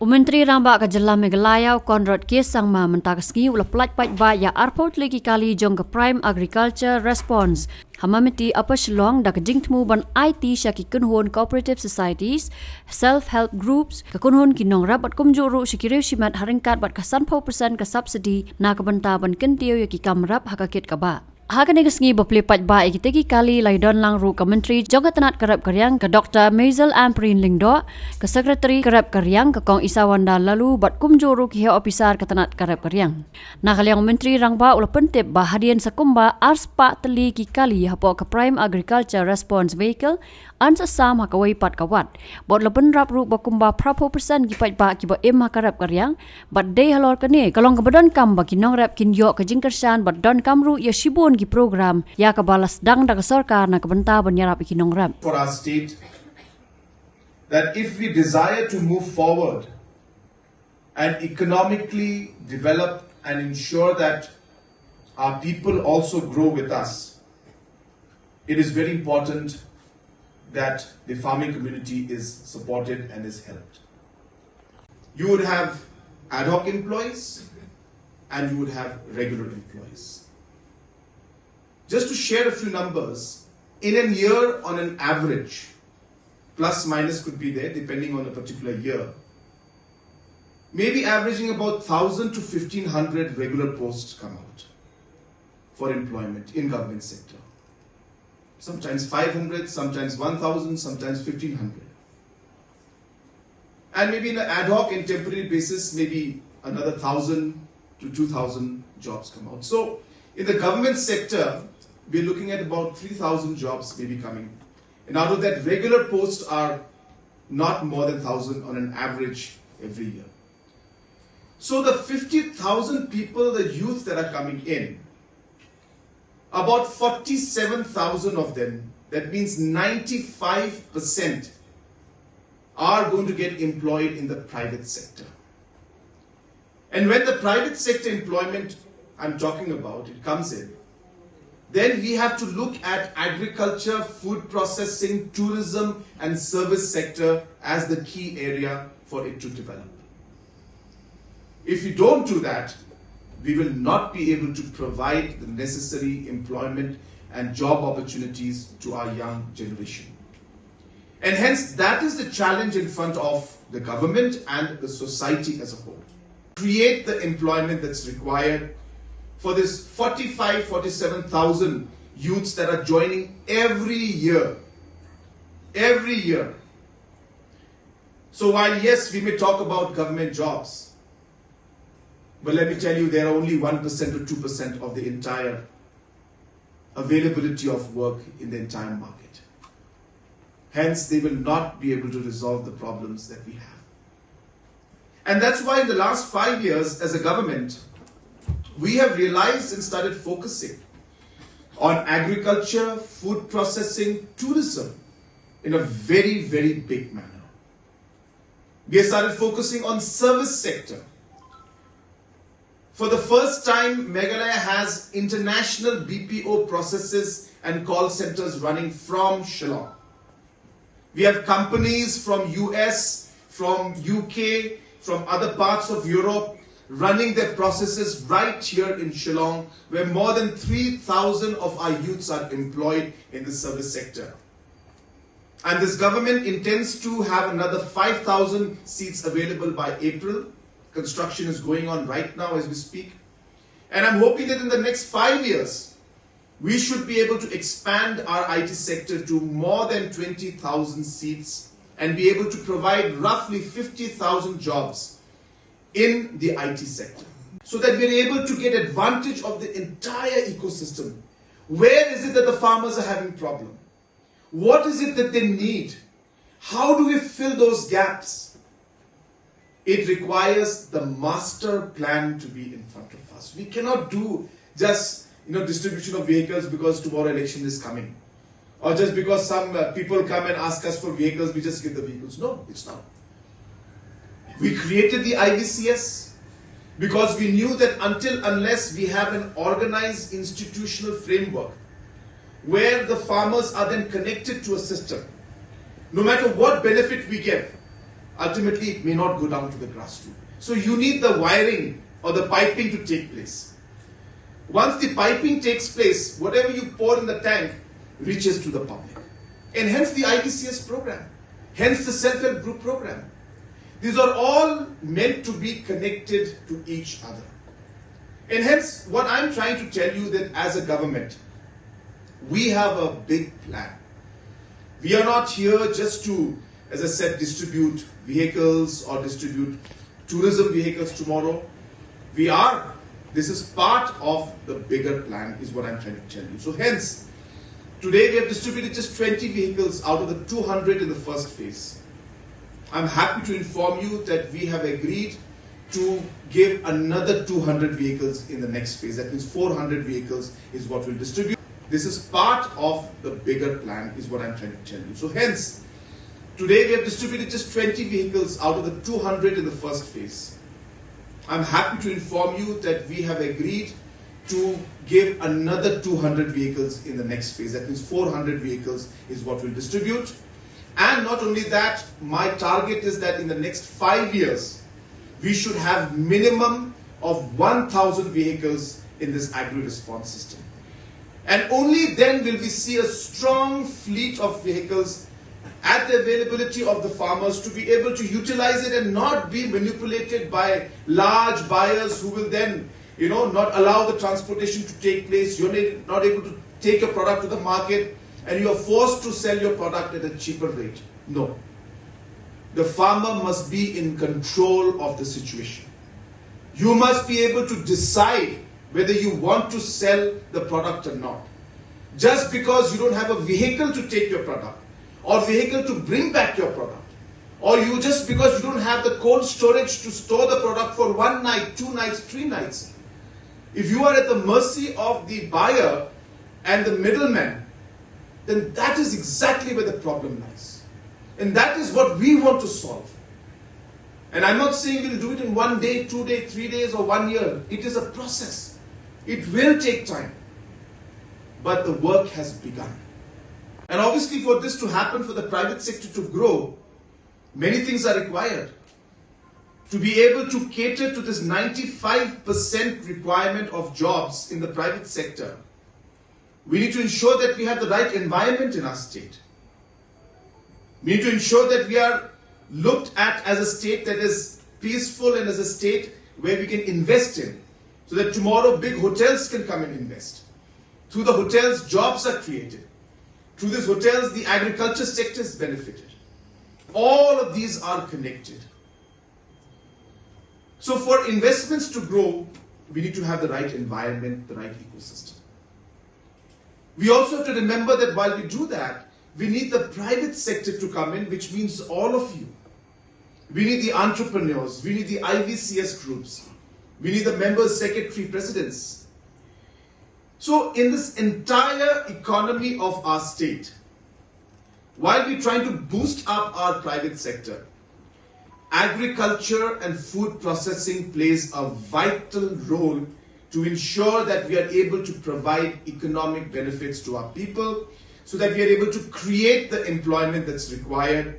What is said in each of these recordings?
Menteri Ramba ke Jela Meghalaya Konrad Kesangma mentakasngi ulah pelat paidbah ya arpot lagi kali jong ke Prime Agriculture Response. Hamamiti apa Shillong dak jingtmu ban IT syaki kunhon cooperative societies, self-help groups, ke kunhon kinong rabat kumjuru syikiriu shimat haringkat bat kasan pau persen ke subsidi na kebenta ban kentiu yaki kamrap hakakit kaba. Hakan negasngi berpelipat baik kita kali lai don lang ru ke Menteri Jongka Tenat Kerap Karyang ke Dr. Maisel Amprin Lingdo ke Sekretari Kerap Karyang ke Kong Isawanda lalu bat kumjuru ke Opisar ke Tenat Kerap Karyang. Nah kaliang Menteri Rangba ulah pentip bahadian sakumba ars pak teli ki kali hapoh ke Prime Agriculture Response Vehicle ansa sam hakawai pat kawat. Bot leben rap ru bakumba prapo persen ki paidbah ki ba im Kerap Karyang bat day halor kene kalong kebedan kam bagi nong rap kin yok ke jingkersan bat don kamru ya shibun ki program ya ke balas dang dak sarkar na kebenta banyarap ikinong rap. For our state, that if we desire to move forward and economically develop and ensure that our people also grow with us, it is very important that the farming community is supported and is helped. You would have ad hoc employees and you would have regular employees. Just to share a few numbers, in a year on an average, plus minus could be there depending on a particular year, maybe averaging about 1,000 to 1,500 regular posts come out for employment in government sector. Sometimes 500, sometimes 1,000, sometimes 1,500. And maybe in an ad hoc and temporary basis, maybe another 1,000 to 2,000 jobs come out. So in the government sector, we're looking at about 3,000 jobs maybe coming. And out of that, regular posts are not more than 1,000 on an average every year. So the 50,000 people, the youth that are coming in, about 47,000 of them, that means 95%, are going to get employed in the private sector. And when the private sector employment I'm talking about, it comes in, then we have to look at agriculture, food processing, tourism and service sector as the key area for it to develop. If we don't do that, we will not be able to provide the necessary employment and job opportunities to our young generation. And hence, that is the challenge in front of the government and the society as a whole. Create the employment that's required for this 47,000 youths that are joining every year. Every year. So while yes, we may talk about government jobs, but let me tell you, there are only 1% or 2% of the entire availability of work in the entire market. Hence, they will not be able to resolve the problems that we have. And that's why in the last 5 years, as a government, we have realized and started focusing on agriculture, food processing, tourism in a very, very big manner. We have started focusing on service sector. For the first time, Meghalaya has international BPO processes and call centers running from Shillong. We have companies from US, from UK, from other parts of Europe, running their processes right here in Shillong, where more than 3,000 of our youths are employed in the service sector. And this government intends to have another 5,000 seats available by April. Construction is going on right now as we speak. And I'm hoping that in the next 5 years, we should be able to expand our IT sector to more than 20,000 seats and be able to provide roughly 50,000 jobs in the IT sector, so that we're able to get advantage of the entire ecosystem. Where is it that the farmers are having problem? What is it that they need? How do we fill those gaps? It requires the master plan to be in front of us. We cannot do just distribution of vehicles because tomorrow election is coming, or just because some people come and ask us for vehicles, we just give the vehicles. No, it's not. We created the IVCS because we knew that unless we have an organized institutional framework where the farmers are then connected to a system, no matter what benefit we give, ultimately it may not go down to the grassroots. So you need the wiring or the piping to take place. Once the piping takes place, whatever you pour in the tank reaches to the public. And hence the IVCS program, hence the self-help group program. These are all meant to be connected to each other. And hence what I'm trying to tell you that as a government, we have a big plan. We are not here just to, as I said, distribute vehicles or distribute tourism vehicles tomorrow. This is part of the bigger plan, is what I'm trying to tell you. So hence, today we have distributed just 20 vehicles out of the 200 in the first phase. I'm happy to inform you that we have agreed to give another 200 vehicles in the next phase. That means 400 vehicles is what we'll distribute. This is part of the bigger plan, is what I'm trying to tell you. So hence, today we have distributed just 20 vehicles out of the 200 in the first phase. I'm happy to inform you that we have agreed to give another 200 vehicles in the next phase. That means 400 vehicles is what we'll distribute. And not only that, my target is that in the next 5 years, we should have minimum of 1,000 vehicles in this agri-response system. And only then will we see a strong fleet of vehicles at the availability of the farmers to be able to utilize it and not be manipulated by large buyers who will then, not allow the transportation to take place. You're not able to take your product to the market and you are forced to sell your product at a cheaper rate. No. The farmer must be in control of the situation. You must be able to decide whether you want to sell the product or not. Just because you don't have a vehicle to take your product, or vehicle to bring back your product, or just because you don't have the cold storage to store the product for 1 night, 2 nights, 3 nights. If you are at the mercy of the buyer and the middleman, then that is exactly where the problem lies. And that is what we want to solve. And I'm not saying we'll do it in 1 day, 2 days, 3 days, or 1 year. It is a process. It will take time. But the work has begun. And obviously for this to happen, for the private sector to grow, many things are required. To be able to cater to this 95% requirement of jobs in the private sector, we need to ensure that we have the right environment in our state. We need to ensure that we are looked at as a state that is peaceful and as a state where we can invest in, so that tomorrow big hotels can come and invest. Through the hotels, jobs are created. Through these hotels, the agriculture sector is benefited. All of these are connected. So for investments to grow, we need to have the right environment, the right ecosystem. We also have to remember that while we do that, we need the private sector to come in, which means all of you. We need the entrepreneurs, we need the IVCS groups, we need the members, secretary, presidents. So in this entire economy of our state, while we're trying to boost up our private sector, agriculture and food processing plays a vital role to ensure that we are able to provide economic benefits to our people, so that we are able to create the employment that's required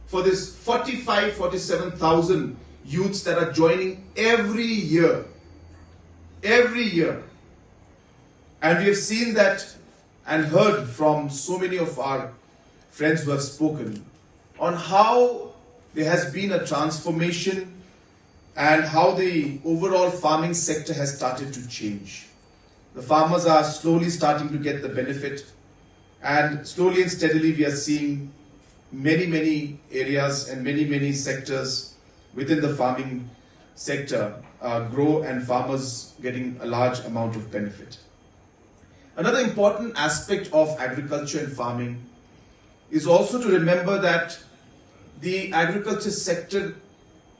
for this 47,000 youths that are joining every year. Every year. And we have seen that and heard from so many of our friends who have spoken on how there has been a transformation and how the overall farming sector has started to change. The farmers are slowly starting to get the benefit, and slowly and steadily we are seeing many areas and many sectors within the farming sector grow, and farmers getting a large amount of benefit. Another important aspect of agriculture and farming is also to remember that the agriculture sector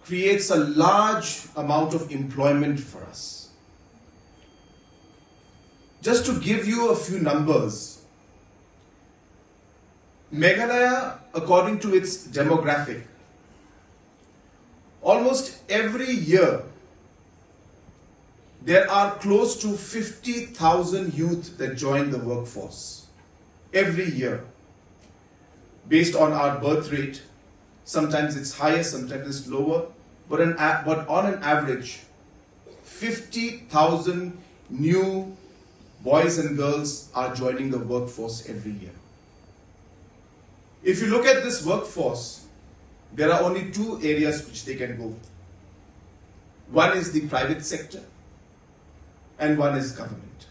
creates a large amount of employment for us. Just to give you a few numbers, Meghalaya, according to its demographic, almost every year there are close to 50,000 youth that join the workforce every year, based on our birth rate, Sometimes it's higher, sometimes it's lower. But on an average, 50,000 new boys and girls are joining the workforce every year. If you look at this workforce, there are only two areas which they can go. One is the private sector and one is government.